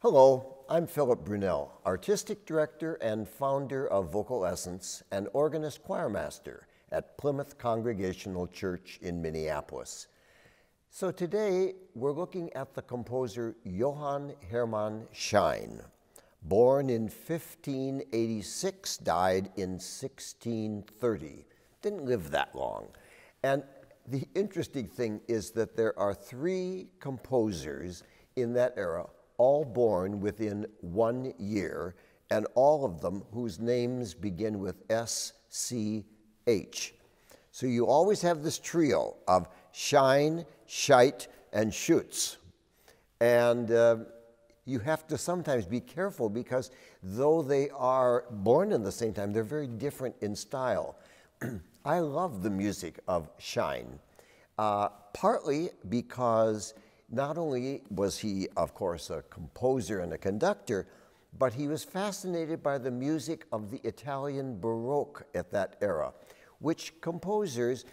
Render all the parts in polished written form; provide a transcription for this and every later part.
Hello, I'm Philip Brunelle, Artistic Director and founder of Vocal Essence and organist choirmaster at Plymouth Congregational Church in Minneapolis. So today we're looking at the composer Johann Schein, born in 1586, died in 1630. Didn't live that long. And the interesting thing is that there are three composers in that era, all born within 1 year, and all of them whose names begin with S-C-H. So you always have this trio of Schein, Scheidt, and Schütz. And you have to sometimes be careful because though they are born in the same time, they're very different in style. I love the music of Schein, partly because not only was he, of course, a composer and a conductor, but he was fascinated by the music of the Italian Baroque at that era, which composers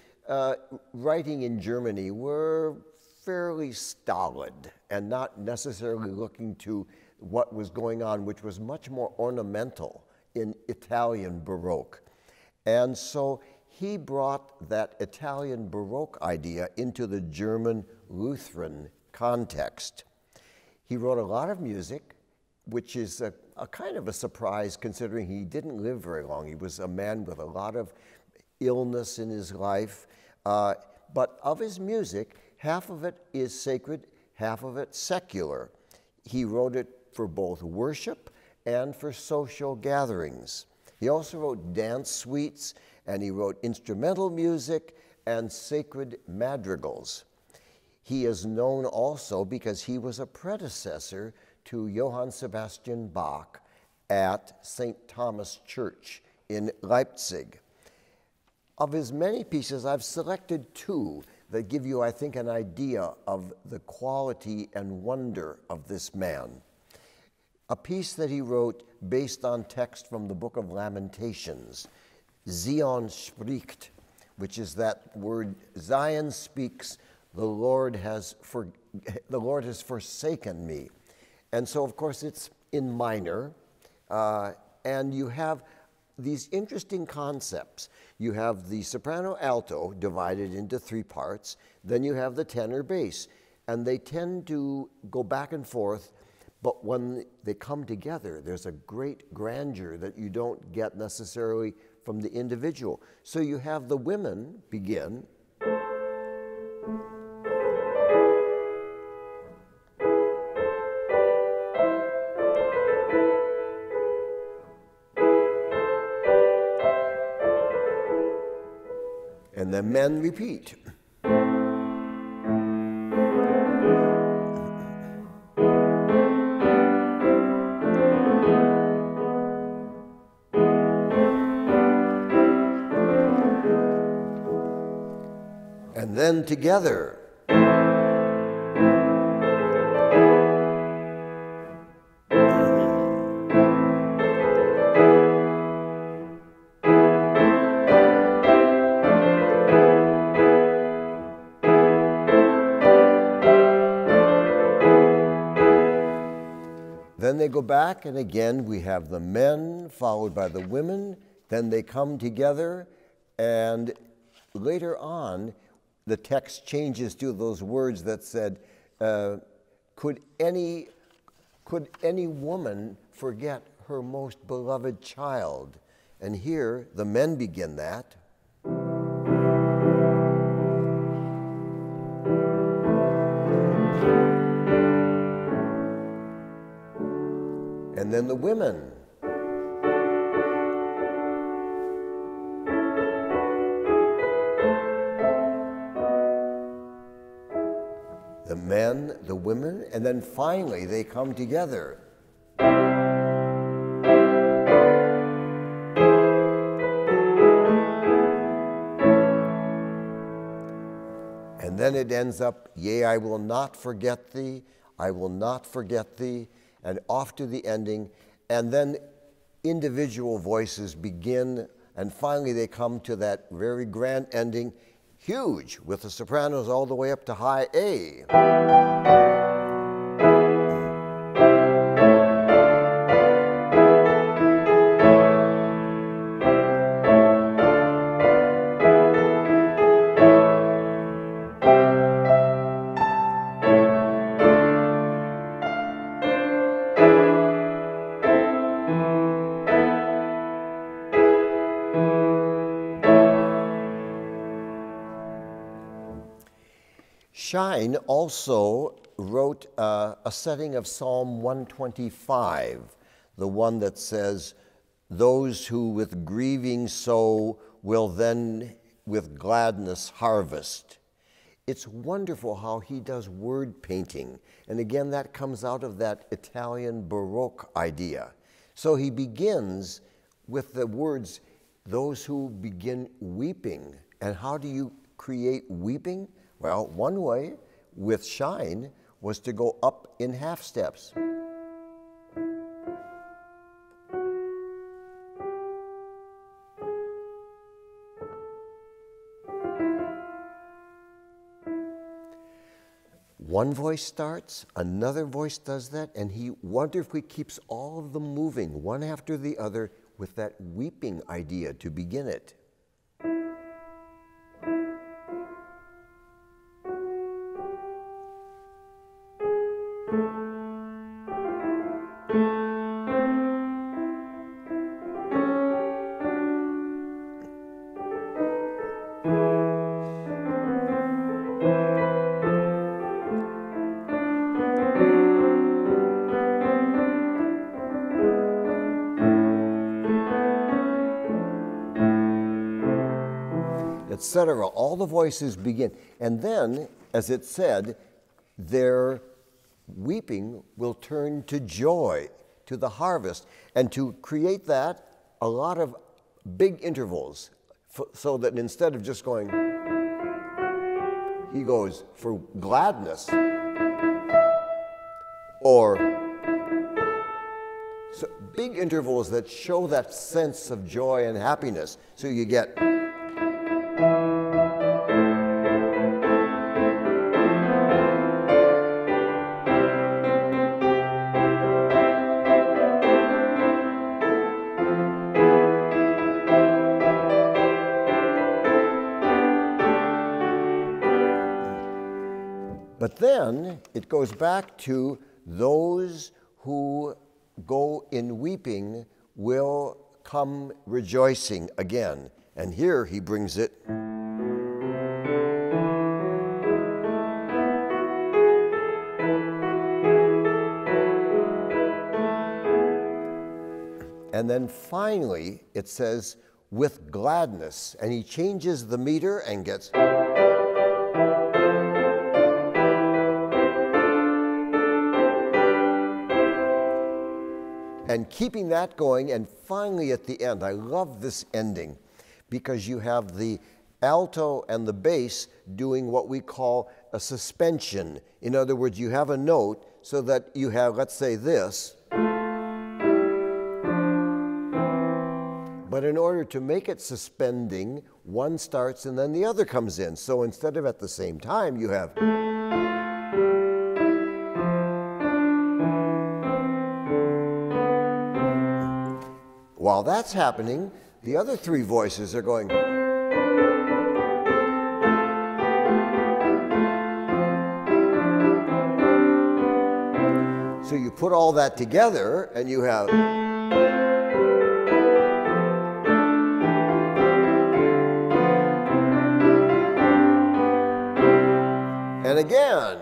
writing in Germany were fairly stolid and not necessarily looking to what was going on, which was much more ornamental in Italian Baroque. And so he brought that Italian Baroque idea into the German Lutheran context. He wrote a lot of music, which is a kind of a surprise considering he didn't live very long. He was a man with a lot of illness in his life. But of his music, half of it is sacred, half of it secular. He wrote it for both worship and for social gatherings. He also wrote dance suites, and he wrote instrumental music and sacred madrigals. He is known also because he was a predecessor to Johann Sebastian Bach at St. Thomas Church in Leipzig. Of his many pieces, I've selected two that give you, I think, an idea of the quality and wonder of this man. A piece that he wrote based on text from the Book of Lamentations, Zion spricht, which is that word, Zion speaks, the Lord has forsaken me. And so, of course, it's in minor, and you have these interesting concepts. You have the soprano alto divided into three parts, then you have the tenor bass, and they tend to go back and forth, but when they come together, there's a great grandeur that you don't get necessarily from the individual. So you have the women begin, and the men repeat. And then together. Then they go back, and again we have the men followed by the women, then they come together, and later on the text changes to those words that said, could any woman forget her most beloved child? And here the men begin that. And then the women. The men, the women, and then finally they come together. And then it ends up, yea, I will not forget thee, I will not forget thee, and off to the ending, and then individual voices begin, and finally they come to that very grand ending, huge, with the sopranos all the way up to high A. Schein also wrote a setting of Psalm 125, the one that says, "Those who with grieving sow will then with gladness harvest." It's wonderful how he does word painting. And again, that comes out of that Italian Baroque idea. So he begins with the words, "Those who begin weeping." And how do you create weeping? Well, one way with Schein was to go up in half steps. One voice starts, another voice does that, and he wonderfully keeps all of them moving, one after the other, with that weeping idea to begin it. Etc. All the voices begin. And then, as it said, their weeping will turn to joy, to the harvest. And to create that, a lot of big intervals, so that instead of just going, he goes for gladness. Or so big intervals that show that sense of joy and happiness. So you get But then it goes back to those who go in weeping will come rejoicing again. And here he brings it. And then finally it says, with gladness. And he changes the meter and gets... And keeping that going, and finally at the end, I love this ending, because you have the alto and the bass doing what we call a suspension. In other words, you have a note so that you have, let's say, this. But in order to make it suspending, one starts and then the other comes in. So instead of at the same time, you have... While that's happening, the other three voices are going. So you put all that together and you have. And again.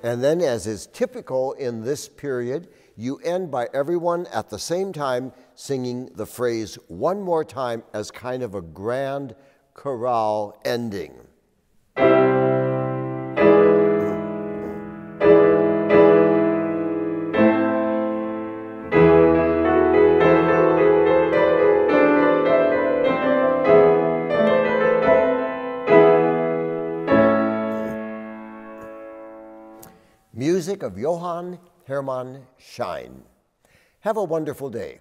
And then, as is typical in this period, you end by everyone at the same time singing the phrase one more time as kind of a grand chorale ending. Music of Johann Schein. Have a wonderful day.